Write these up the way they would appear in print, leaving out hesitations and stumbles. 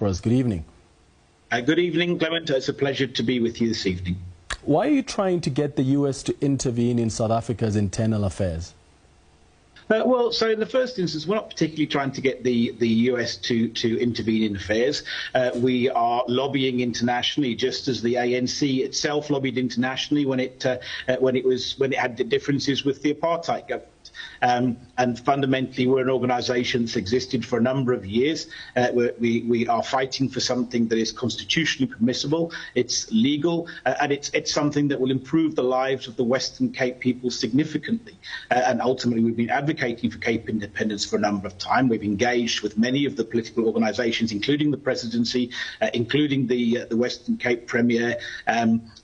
for us. Good evening. Good evening, Clement. It's a pleasure to be with you this evening. Why are you trying to get the U.S. to intervene in South Africa's internal affairs? Well, so in the first instance, we're not particularly trying to get the US to intervene in affairs. We are lobbying internationally, just as the ANC itself lobbied internationally when it had the differences with the apartheid government. And fundamentally, we're an organisation that's existed for a number of years. We are fighting for something that is constitutionally permissible, it's legal, and it's something that will improve the lives of the Western Cape people significantly. And ultimately, we've been advocating for Cape independence for a number of time. We've engaged with many of the political organisations, including the presidency, including the Western Cape Premier.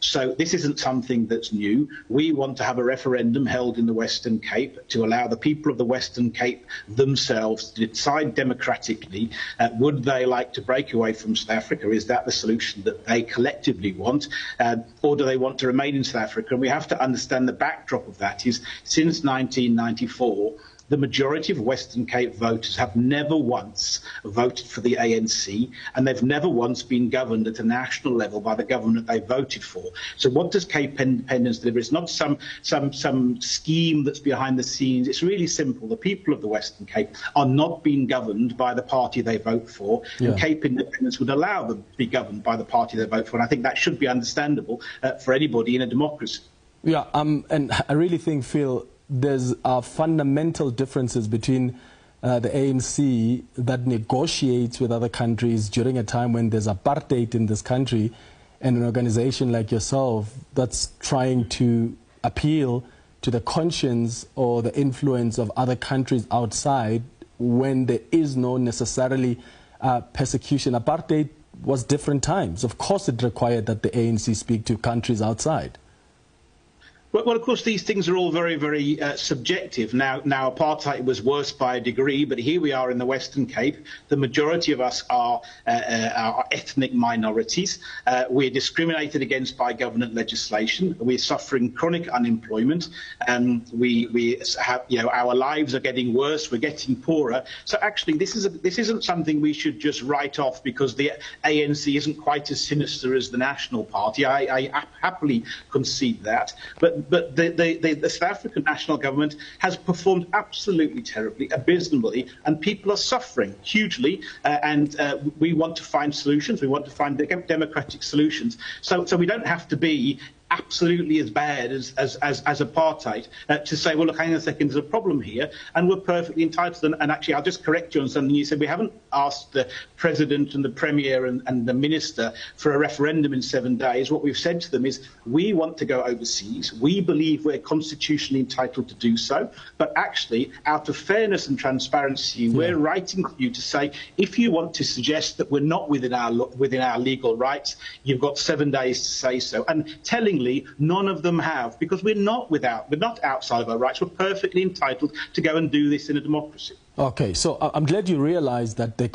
So this isn't something that's new. We want to have a referendum held in the Western Cape to allow the people of the Western Cape themselves to decide democratically, would they like to break away from South Africa? Is that the solution that they collectively want? Or do they want to remain in South Africa? And we have to understand the backdrop of that is since 1994, the majority of Western Cape voters have never once voted for the ANC, and they've never once been governed at a national level by the government they voted for. So what does Cape independence deliver? It's not some scheme that's behind the scenes. It's really simple. The people of the Western Cape are not being governed by the party they vote for, and Cape independence would allow them to be governed by the party they vote for. And I think that should be understandable for anybody in a democracy. Yeah, and I really think, Phil, there's fundamental differences between the ANC that negotiates with other countries during a time when there's apartheid in this country, and an organization like yourself that's trying to appeal to the conscience or the influence of other countries outside when there is no necessarily persecution. Apartheid was different times. Of course it required that the ANC speak to countries outside. Well, of course, these things are all very, very subjective. Now, apartheid was worse by a degree, but here we are in the Western Cape. The majority of us are ethnic minorities. We're discriminated against by government legislation. We're suffering chronic unemployment. We have, our lives are getting worse. We're getting poorer. So actually, this isn't something we should just write off because the ANC isn't quite as sinister as the National Party. I happily concede that, but the South African national government has performed absolutely terribly, abysmally, and people are suffering hugely. And we want to find solutions. We want to find democratic solutions. So we don't have to be absolutely as bad as apartheid to say, well, look, hang on a second, there's a problem here, and we're perfectly entitled. And actually, I'll just correct you on something you said. We haven't asked the President and the Premier and the Minister for a referendum in 7 days. What we've said to them is, we want to go overseas. We believe we're constitutionally entitled to do so. But actually, out of fairness and transparency, we're writing to you to say, if you want to suggest that we're not within our legal rights, you've got 7 days to say so. And tellingly, none of them have, because we're not outside of our rights. We're perfectly entitled to go and do this in a democracy. Okay, so I'm glad you realize that they